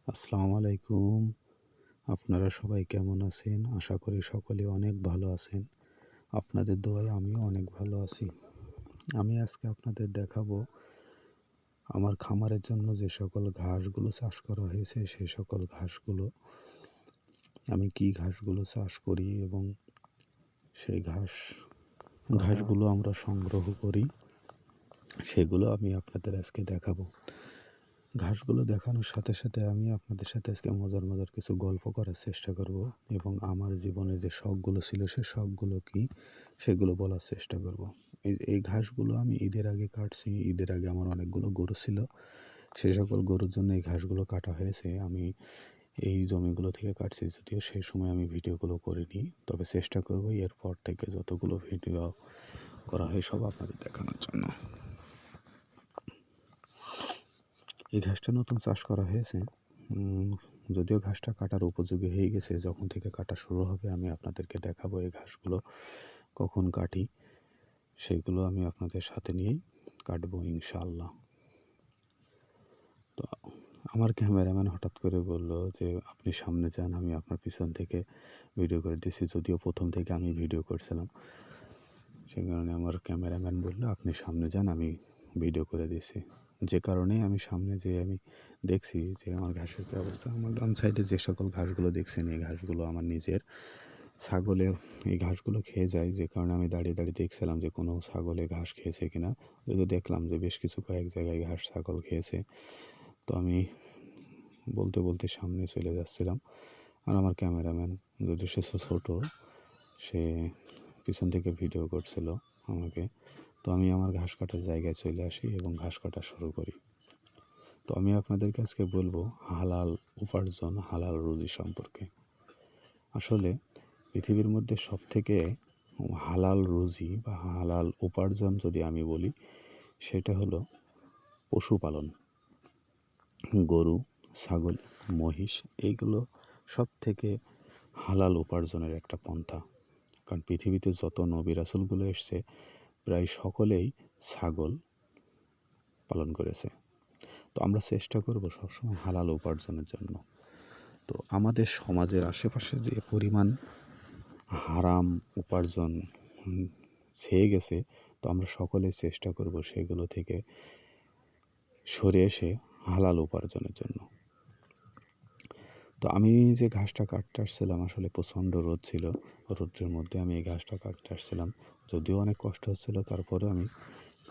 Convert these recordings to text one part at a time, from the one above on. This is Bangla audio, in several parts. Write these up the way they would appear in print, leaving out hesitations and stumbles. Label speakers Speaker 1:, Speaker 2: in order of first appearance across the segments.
Speaker 1: আসসালামু আলাইকুম। আপনারা সবাই কেমন আছেন? আশা করি সকলে অনেক ভালো আছেন। আপনাদের দোয়ায় আমিও অনেক ভালো আছি। আমি আজকে আপনাদের দেখাবো আমার খামারের জন্য যে সকল ঘাসগুলো চাষ করা হয়েছে সেই সকল ঘাসগুলো আমি কি ঘাসগুলো চাষ করি এবং সেই ঘাসগুলো আমরা সংগ্রহ করি সেগুলো আমি আপনাদের আজকে দেখাবো। ঘাসগুলো দেখানোর সাথে সাথে আমি আপনাদের সাথে আজকে মজার কিছু গল্প করার চেষ্টা করব এবং আমার জীবনে যে শখগুলো ছিল সে শখগুলো কি সেগুলো বলার চেষ্টা করব। এই ঘাসগুলো আমি ঈদের আগে কাটছি। ঈদের আগে আমার অনেকগুলো গরু ছিল, সে সকল গরুর জন্য এই ঘাসগুলো কাটা হয়েছে। আমি এই জমিগুলো থেকে কাটছি, যদিও সেই সময় আমি ভিডিওগুলো করিনি, তবে চেষ্টা করব এরপর থেকে যতগুলো ভিডিও করা হয় সব আপনাদের দেখানোর জন্য। এই ঘাসটা নতুন চাষ করা হয়েছে, যদিও ঘাসটা কাটার উপযোগী হয়ে গেছে। যখন থেকে কাটা শুরু হবে আমি আপনাদেরকে দেখাবো এই ঘাসগুলো কখন কাটি, সেগুলো আমি আপনাদের সাথে নিয়েই কাটবো ইনশাআল্লাহ। তো আমার ক্যামেরাম্যান হঠাৎ করে বলল যে আপনি সামনে যান, আমি আপনার পিছন থেকে ভিডিও করে দিচ্ছি। যদিও প্রথম থেকে আমি ভিডিও করছিলাম, সেই কারণে আমার ক্যামেরাম্যান বলল আপনি সামনে যান, আমি ভিডিও করে দিচ্ছি। যে কারণে আমি সামনে যেয়ে আমি দেখছি যে আমার ঘাসের কী অবস্থা। আমার ডান সাইডে যে সকল ঘাসগুলো দেখছেন এই ঘাসগুলো আমার নিজের। ছাগলে এই ঘাসগুলো খেয়ে যায়, যে কারণে আমি দাঁড়িয়ে দেখছিলাম যে কোনো ছাগলে ঘাস খেয়েছে কিনা। যদিও দেখলাম যে বেশ কিছু কয়েক জায়গায় ঘাস ছাগল খেয়েছে। তো আমি বলতে সামনে চলে যাচ্ছিলাম, আর আমার ক্যামেরাম্যান, যদিও সে ছোটো, সে পিছন থেকে ভিডিও করছিল আমাকে। তো আমি আমার ঘাস কাটার জায়গায় চলে আসি এবং ঘাস কাটা শুরু করি। তো আমি আপনাদের কাছে বলবো হালাল উপার্জন, হালাল রুজি সম্পর্কে। আসলে পৃথিবীর মধ্যে সবথেকে হালাল রুজি বা হালাল উপার্জন যদি আমি বলি, সেটা হলো পশুপালন। গরু, ছাগল, মহিষ, এইগুলো সব থেকে হালাল উপার্জনের একটা পন্থা। কারণ পৃথিবীতে যত নবী রাসূলগুলো এসছে প্রায় সকলেই ছাগল পালন করেছে। তো আমরা চেষ্টা করব সবসময় হালাল উপার্জনের জন্য। তো আমাদের সমাজের আশেপাশে যে পরিমাণ হারাম উপার্জন ছেয়ে গেছে, তো আমরা সকলে চেষ্টা করব সেগুলো থেকে সরে এসে হালাল উপার্জনের জন্য। তো আমি যে ঘাসটা কাটতে আসছিলাম, আসলে প্রচণ্ড রোদ ছিল। রোদের মধ্যে আমি এই ঘাসটা কাটতে আসছিলাম, যদিও অনেক কষ্ট হচ্ছিল, তারপরেও আমি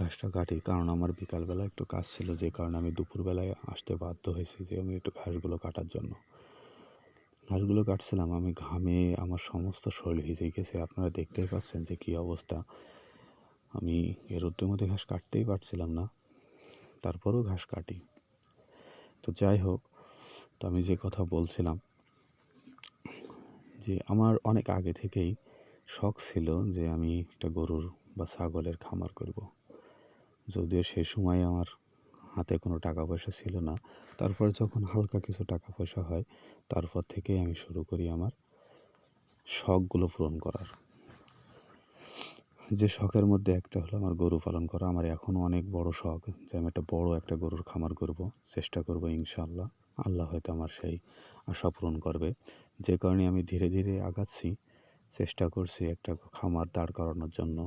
Speaker 1: ঘাসটা কাটি। কারণ আমার বিকালবেলা একটু কাজ ছিল, যে কারণে আমি দুপুরবেলায় আসতে বাধ্য হয়েছি যে আমি একটু ঘাসগুলো কাটার জন্য। ঘাসগুলো কাটছিলাম, আমি ঘামে আমার সমস্ত শরীর ভিজে গেছে। আপনারা দেখতেই পাচ্ছেন যে কী অবস্থা। আমি এই রোদের মধ্যে ঘাস কাটতেই পারছিলাম না, তারপরেও ঘাস কাটি। তো যাই হোক, তো আমি যে কথা বলছিলাম যে আমার অনেক আগে থেকেই শখ ছিল যে আমি একটা গরুর বা ছাগলের খামার করব। যদিও সেই সময় আমার হাতে কোনো টাকা পয়সা ছিল না, তারপর যখন হালকা কিছু টাকা পয়সা হয় তারপর থেকেই আমি শুরু করি আমার শখগুলো পূরণ করার। যে শখের মধ্যে একটা হলো আমার গরু পালন করা। আমার এখনও অনেক বড় শখ যে আমি একটা গরুর খামার করব, চেষ্টা করব ইনশাআল্লাহ। আল্লাহ হয়তো আমার সেই আশা পূরণ করবে, যে কারণে আমি ধীরে ধীরে আগাচ্ছি, চেষ্টা করছি একটা খামার দাঁড় করানোর জন্য।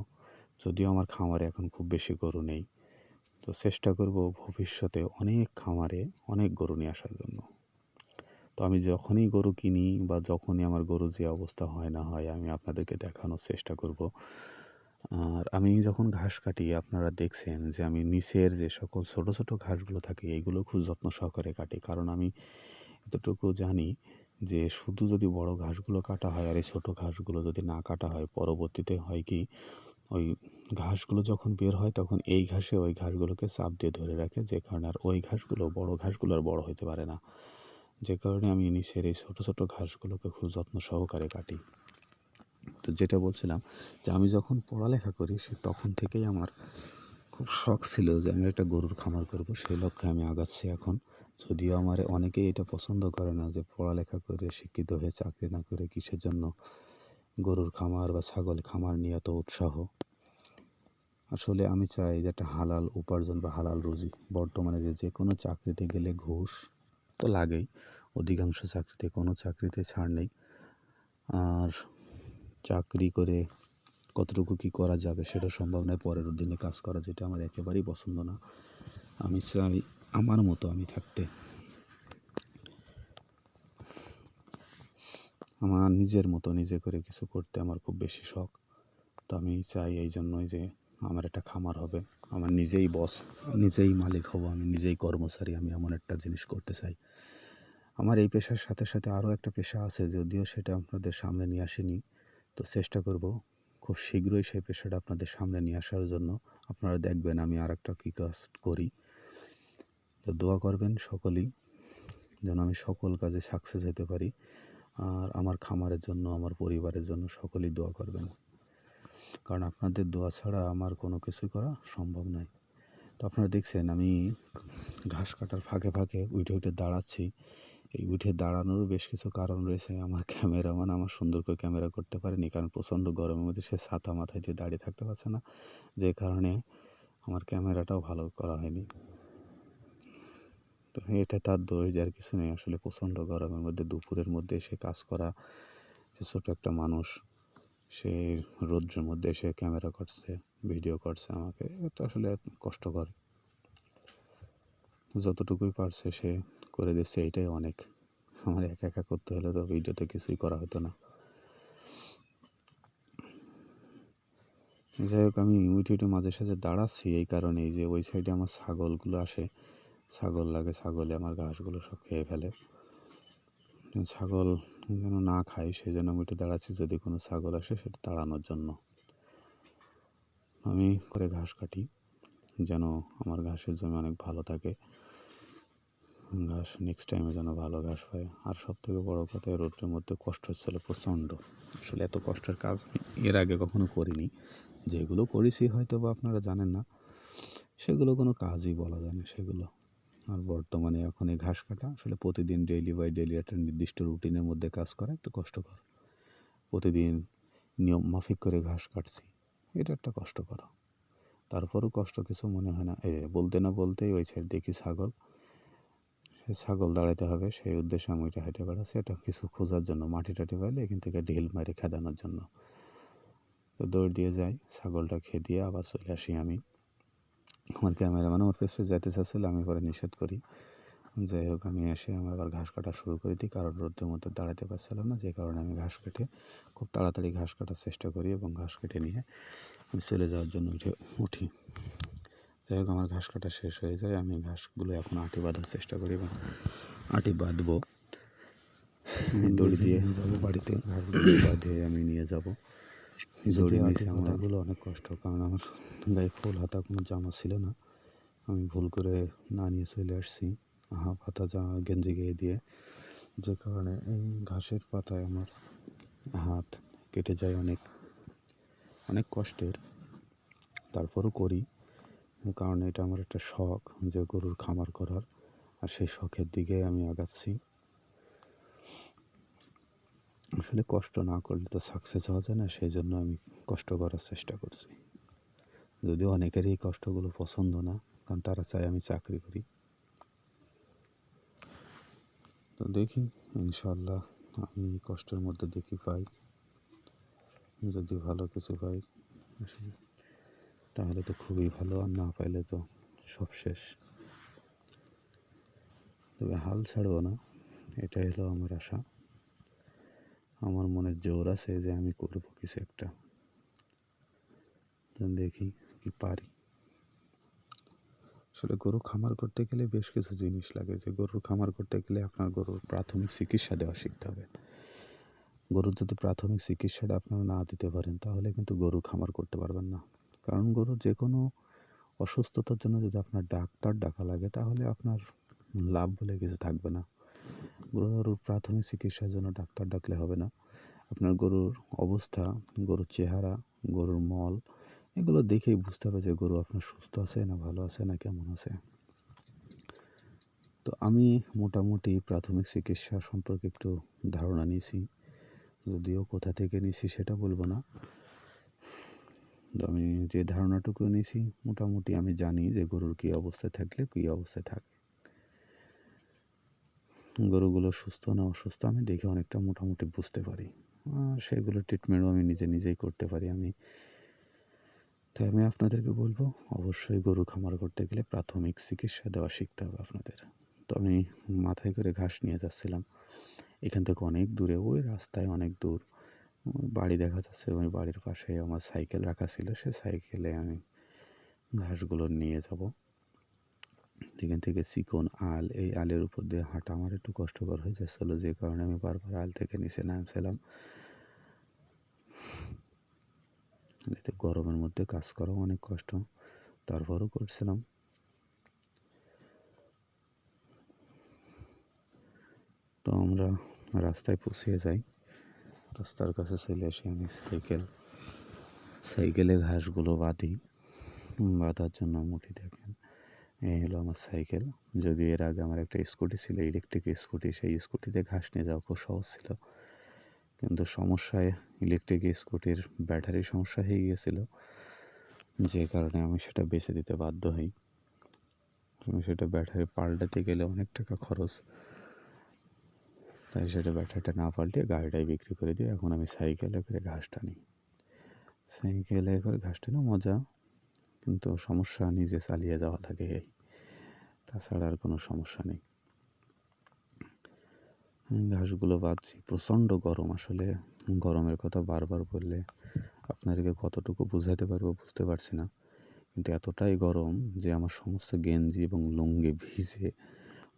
Speaker 1: যদিও আমার খামারে এখন খুব বেশি গরু নেই, তো চেষ্টা করব ভবিষ্যতে অনেক খামারে অনেক গরু নিয়ে আসার জন্য। তো আমি যখনই গরু কিনি বা যখনই আমার গরু যে অবস্থা হয় না হয়, আমি আপনাদেরকে দেখানোর চেষ্টা করব। আর আমি যখন ঘাস কাটি আপনারা দেখছেন যে আমি নিচের যে সকল ছোট ঘাসগুলো থাকে এইগুলো খুব যত্ন সহকারে কাটি। কারণ আমি এতটুকু জানি যে শুধু যদি বড় ঘাসগুলো কাটা হয় আর এই ছোটো ঘাসগুলো যদি না কাটা হয়, পরবর্তীতে হয় কি, ওই ঘাসগুলো যখন বের হয় তখন এই ঘাসে ওই ঘাসগুলোকে চাপ দিয়ে ধরে রাখে, যে কারণে আর ওই ঘাসগুলো বড় ঘাসগুলো আর বড় হতে পারে না। যে কারণে আমি নিচের এই ছোটো ঘাসগুলোকে খুব যত্ন সহকারে কাটি। তো যেটা বলছিলাম যে আমি যখন পড়ালেখা করি তখন থেকেই আমার খুব শখ ছিল যে আমি একটা গরুর খামার করব। সেই লক্ষ্যে আমি আগাচ্ছি এখন। যদিও আমার অনেকেই এটা পছন্দ করে না যে পড়ালেখা করে শিক্ষিত হয়ে চাকরি না করে কিসের জন্য গরুর খামার বা ছাগল খামার নিয়ে এত উৎসাহ। আসলে আমি চাই যে একটা হালাল উপার্জন বা হালাল রুজি। বর্তমানে যে কোনো চাকরিতে গেলে ঘুষ তো লাগেই, অধিকাংশ চাকরিতে কোনো চাকরিতে ছাড় নেই। আর চাকরি করে কতটুকু কী করা যাবে সেটা সম্ভব নয় পরের দিনে কাজ করা, যেটা আমার একেবারেই পছন্দ না। আমি চাই আমার মতো আমি থাকতে, আমার নিজের মতো নিজে করে কিছু করতে আমার খুব বেশি শখ। তো আমি চাই এই জন্যই যে আমার একটা খামার হবে, আমার নিজেই বস, নিজেই মালিক হব, আমি নিজেই কর্মচারী। আমি এমন একটা জিনিস করতে চাই। আমার এই পেশার সাথে সাথে আরও একটা পেশা আছে, যদিও সেটা আপনাদের সামনে নিয়ে আসেনি। তো চেষ্টা করব খুব শীঘ্রই সেই পেশাটা আপনাদের সামনে নিয়ে আসার জন্য। আপনারা দেখবেন আমি আর একটা কী কাজ করি। তো দোয়া করবেন সকলেই যেন আমি সকল কাজে সাকসেস হতে পারি। আর আমার খামারের জন্য, আমার পরিবারের জন্য সকলেই দোয়া করবেন, কারণ আপনাদের দোয়া ছাড়া আমার কোনো কিছুই করা সম্ভব নয়। তো আপনারা দেখছেন আমি ঘাস কাটার ফাঁকে ফাঁকে উঠে উঠে দাঁড়াচ্ছি। এই উঠে দাঁড়ানোরও বেশ কিছু কারণ রয়েছে। আমার ক্যামেরাম্যান আমার সুন্দর করে ক্যামেরা করতে পারেনি, কারণ প্রচণ্ড গরমের মধ্যে সে ছাতা মাথায় দিয়ে দাঁড়িয়ে থাকতে পারছে না, যে কারণে আমার ক্যামেরাটাও ভালো করা হয়নি। তো এটা তার দোষ, যার কিছু নেই। আসলে প্রচণ্ড গরমের মধ্যে দুপুরের মধ্যে এসে কাজ করা, সে ছোটো একটা মানুষ, সে রৌদ্রের মধ্যে এসে ক্যামেরা করছে, ভিডিও করছে, আমাকে এটা আসলে কষ্টকর। যতটুকুই পারছে সে করে দিচ্ছে, এইটাই অনেক। আমার একা একা করতে হলে তো ভিডিওতে কিছুই করা হতো না। যাই হোক, আমি উঠে উঠে মাঝে সাঝে দাঁড়াচ্ছি এই কারণেই যে ওই সাইডে আমার ছাগলগুলো আসে, ছাগল লাগে, ছাগলে আমার ঘাসগুলো সব খেয়ে ফেলে। ছাগল যেন না খায় সেই জন্য আমি উঠে দাঁড়াচ্ছি, যদি কোনো ছাগল আসে সেটা তাড়ানোর জন্য। আমি করে ঘাস কাটি যেন আমার ঘাসের জমি অনেক ভালো থাকে, ঘাস নেক্সট টাইমে যেন ভালো ঘাস পায়। আর সবথেকে বড় কথা, রোদের মধ্যে কষ্ট হচ্ছিল প্রচণ্ড। আসলে এত কষ্টের কাজ আমি এর আগে কখনো করিনি। যেগুলো করেছি হয়তো বা আপনারা জানেন না, সেগুলো কোনো কাজই বলা যায় না সেগুলো। আর বর্তমানে এখন এই ঘাস কাটা আসলে প্রতিদিন ডেইলি বাই ডেইলি একটা নির্দিষ্ট রুটিনের মধ্যে কাজ করা একটু কষ্টকর। প্রতিদিন নিয়ম মাফিক করে ঘাস কাটছি, এটা একটা কষ্টকর। তারপরও কষ্ট কিছু মনে হয় না। বলতে না বলতেই ওই সাইড দেখি ছাগল, সে ছাগল দাঁড়াতে হবে সেই উদ্দেশ্যে আমি ওইটা হেঁটে বেড়াচ্ছি, এটা কিছু খোঁজার জন্য, মাটি টাটি পাইলে এখান থেকে ঢিল মারে খেদানোর জন্য। তো দৌড় দিয়ে যাই, ছাগলটা খেয়ে দিয়ে আবার চলে আসি আমি। আমার ক্যামেরাম্যান আমার পেছনে যেতে চাচ্ছিল, আমি পরে নিষেধ করি। যাই হোক, আমি এসে আমার আবার ঘাস কাটা শুরু করে দিই, কারণ রোদের মধ্যে দাঁড়াতে পারছিলাম না, যে কারণে আমি ঘাস কেটে খুব তাড়াতাড়ি ঘাস কাটার চেষ্টা করি এবং ঘাস কেটে নিয়ে আমি চলে যাওয়ার জন্য উঠি। যাই হোক, আমার ঘাস কাটা শেষ হয়ে যায়। আমি ঘাসগুলো এখন আটি বাঁধার চেষ্টা করি এবং আটি বাঁধবো, দড়ি দিয়ে যাবো বাড়িতে, ঘাসগুলো বাঁধে আমি নিয়ে যাব। দড়ি নিচে আমারগুলো অনেক কষ্ট, কারণ আমার গায়ে ফুল হাতা কোনো জামা ছিল না। আমি ভুল করে না নিয়ে চলে আসছি হাফ হাতা জামা গেঞ্জি গায়ে দিয়ে, যে কারণে এই ঘাসের পাতায় আমার হাত কেটে যায় অনেক অনেক কষ্টের। তারপরও করি, কারণ এটা আমার একটা শখ যে গরুর খামার করার, আর সেই শখের দিকে আমি আগাচ্ছি। আসলে কষ্ট না করলে তো সাকসেস হওয়া যায় না, সেই জন্য আমি কষ্ট করার চেষ্টা করছি। যদিও অনেকেরই এই কষ্টগুলো পছন্দ না, কারণ তারা চায় আমি চাকরি করি। তো দেখি ইনশাল্লাহ আমি কষ্টের মধ্যে দেখি পাই, যদি ভালো কিছু পাই তাহলে তো খুবই ভালো, আর না পাইলে তো সব শেষ। তবে হাল ছাড়বো না, এটাই হলো আমার আশা। আমার মনের জোর আছে যে আমি করবো কিছু একটা, দেখি কি পারি। আসলে গরু খামার করতে গেলে বেশ কিছু জিনিস লাগে, যে গরুর খামার করতে গেলে আপনার গরুর প্রাথমিক চিকিৎসা দেওয়া শিখতে হবে। গরুর যদি প্রাথমিক চিকিৎসাটা আপনারা না দিতে পারেন, তাহলে কিন্তু গরু খামার করতে পারবেন না। কারণ গরুর যে কোনো অসুস্থতার জন্য যদি আপনার ডাক্তার ডাকা লাগে, তাহলে আপনার লাভ বলে কিছু থাকবে না। গরুর প্রাথমিক চিকিৎসার জন্য ডাক্তার ডাকলে হবে না। আপনার গরুর অবস্থা, গরুর চেহারা, গরুর মল, এগুলো দেখেই বুঝতে হবে যে গরু আপনার সুস্থ আছে না ভালো আছে না কেমন আছে। তো আমি মোটামুটি প্রাথমিক চিকিৎসা সম্পর্কে একটু ধারণা নিয়েছি, যদিও কোথা থেকে নিয়েছি সেটা বলবো না। আমি যে ধারণাটুকু নিয়েছি মোটামুটি আমি জানি যে গরুর কী অবস্থায় থাকলে কী অবস্থায় থাকে। গরুগুলো সুস্থ না অসুস্থ আমি দেখে অনেকটা মোটামুটি বুঝতে পারি। সেগুলোর ট্রিটমেন্টও আমি নিজেই করতে পারি আমি। তাই আমি আপনাদেরকে বলব, অবশ্যই গরু খামার করতে গেলে প্রাথমিক চিকিৎসা দেওয়া শিখতে হবে আপনাদের। তো আমি মাথায় করে ঘাস নিয়ে যাচ্ছিলাম। এখান থেকে অনেক দূরে, ওই রাস্তায় অনেক দূর। বাড়ি দেখা যাচ্ছে, ওই বাড়ির পাশে আমার সাইকেল রাখা ছিল। সে সাইকেলে আমি ঘাসগুলো নিয়ে যাব। এখান থেকে চিকন আল, এই আলের উপর দিয়ে হাঁটা আমার একটু কষ্টকর হয়ে যাচ্ছিলো, যে কারণে আমি বারবার আল থেকে নিচে নামছিলাম। এতে গরমের মধ্যে কাজ করাও অনেক কষ্ট, তারপরও করছিলাম। তো আমরা রাস্তায় পৌঁছে যাই। রাস্তার কাছে চলে আসি, আমি সাইকেলে ঘাসগুলো বাঁধি। বাঁধার জন্য মুঠি দেখেন, এই হলো আমার সাইকেল। যদি এর আগে আমার একটা স্কুটি ছিল, ইলেকট্রিক স্কুটি, সেই স্কুটিতে ঘাস নিয়ে যাওয়া খুব সহজ ছিল। কিন্তু সমস্যায় ইলেকট্রিক স্কুটির ব্যাটারি সমস্যা হয়ে গিয়েছিল, যে কারণে আমি সেটা বেচে দিতে বাধ্য হই। সেটা ব্যাটারি পাল্টাতে গেলে অনেক টাকা খরচ, তাই সেটা ব্যাটারিটা না পাল্টে গাড়িটাই বিক্রি করে দিই। এখন আমি সাইকেলে করে ঘাস টানি। সাইকেলে করে ঘাস টানা মজা, কিন্তু সমস্যা নিজে চালিয়ে যাওয়া লাগে, এই তাছাড়া আর কোনো সমস্যা নেই। ঘাসগুলো বাঁধছি, প্রচণ্ড গরম। আসলে গরমের কথা বারবার বললে আপনাদেরকে কতটুকু বোঝাতে পারবো বুঝতে পারছি না, কিন্তু এতটাই গরম যে আমার সমস্ত গেঞ্জি এবং লুঙ্গি ভিজে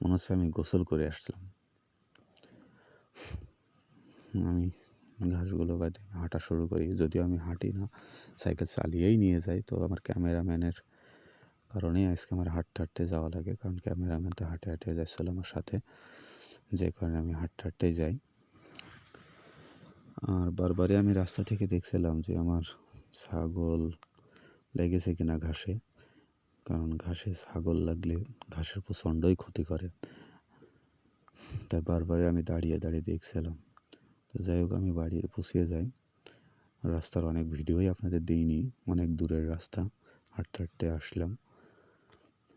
Speaker 1: মনে হচ্ছে আমি গোসল করে আসছিলাম। আমি ঘাসগুলো বাদে হাঁটা শুরু করি। যদিও আমি হাঁটি না, সাইকেল চালিয়েই নিয়ে যাই। তো আমার ক্যামেরাম্যানের কারণেই আজকে আমার হাঁটতে হাঁটতে যাওয়া লাগে, কারণ ক্যামেরাম্যান তো হাঁটে হাঁটে যাচ্ছিল আমার সাথে, যে কারণে আমি হাঁটতে হাঁটতেই যাই। আর বারবারই আমি রাস্তা থেকে দেখছিলাম যে আমার ছাগল লেগেছে কিনা ঘাসে, কারণ ঘাসে ছাগল লাগলে ঘাসের প্রচণ্ডই ক্ষতি করে। তাই বারবারই আমি দাঁড়িয়ে দাঁড়িয়ে দেখছিলাম। তো যাই হোক, আমি বাড়ি পৌঁছে যাই। রাস্তার অনেক ভিডিওই আপনাদের দিইনি, অনেক দূরের রাস্তা, হাঁটতে হাঁটতে আসলাম।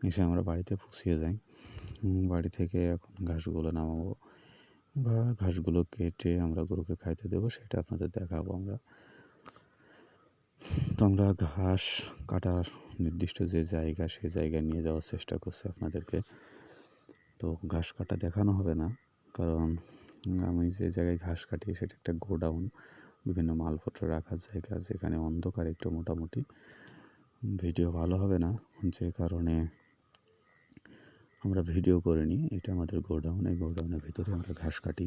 Speaker 1: এসে আমরা বাড়িতে পৌঁছে যাই। বাড়ি থেকে এখন ঘাসগুলো নামাবো বা ঘাসগুলো কেটে আমরা গরুকে খাইতে দেবো, সেটা আপনাদের দেখাবো আমরা। তো আমরা ঘাস কাটার নির্দিষ্ট যে জায়গা, সেই জায়গায় নিয়ে যাওয়ার চেষ্টা করছি আপনাদেরকে। তো ঘাস কাটা দেখানো হবে না, কারণ আমি যে জায়গায় ঘাস কাটি সেটা একটা গোডাউন, বিভিন্ন মালপত্র রাখার জায়গা, যেখানে অন্ধকার একটু মোটামুটি ভিডিও ভালো হবে না, যে কারণে আমরা ভিডিও করিনি। এটা আমাদের গোডাউন, এই গোডাউনের ভিতরে আমরা ঘাস কাটি।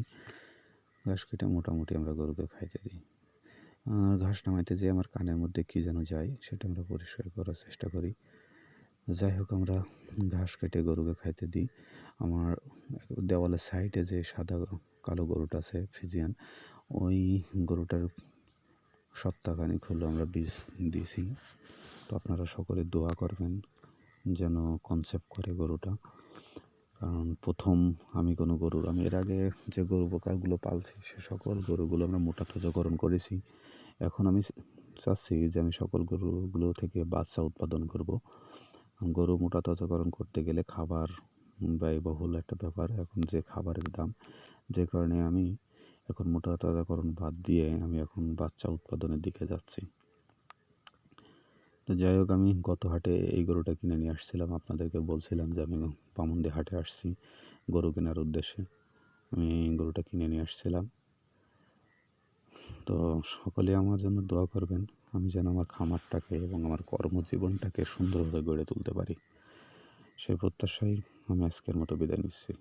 Speaker 1: ঘাস কেটে মোটামুটি আমরা গরুকে খাইতে দিই। আর ঘাস নামাইতে যেয়ে আমার কানের মধ্যে কী যেন যায়, সেটা আমরা পরিষ্কার করার চেষ্টা করি। যাই হোক, আমরা ঘাস কেটে গরুকে খাইতে দিই। আমার দেওয়ালের সাইডে যে সাদা কালো গরুটা আছে ফ্রিজিয়ান, ওই গরুটার সপ্তাহখানিক হলো আমরা বীজ দিয়েছি। তো আপনারা সকলে দোয়া করবেন যেন কনসেপ্ট করে গরুটা, কারণ প্রথম আমি কোনো গরুর, আমি এর আগে যে গরু প্রকারগুলো পালছি সে সকল গরুগুলো আমরা মোটা তাজাকরণ করেছি। এখন আমি চাচ্ছি যে আমি সকল গরুগুলো থেকে বাচ্চা উৎপাদন করব। গরু মোটা তাজাকরণ করতে গেলে খাবার ব্যয়বহুল একটা ব্যাপার, এখন যে খাবারের দাম, যে কারণে আমি এখন মোটা তাজাকরণ বাদ দিয়ে আমি এখন বাচ্চা উৎপাদনের দিকে যাচ্ছি। তো যাই হোক, আমি গত হাটে এই গরুটা কিনে নিয়ে আসছিলাম, আপনাদেরকে বলছিলাম যে আমি বামুনদি হাটে আসছি গরু কেনার উদ্দেশ্যে, আমি গরুটা কিনে নিয়ে আসছিলাম। তো সকলে আমার জন্য দোয়া করবেন, আমি যেন আমার খামারটাকে এবং আমার কর্মজীবনটাকে সুন্দরভাবে গড়ে তুলতে পারি। সেই প্রত্যাশায় আমি আজকের মতো বিদায় নিচ্ছি।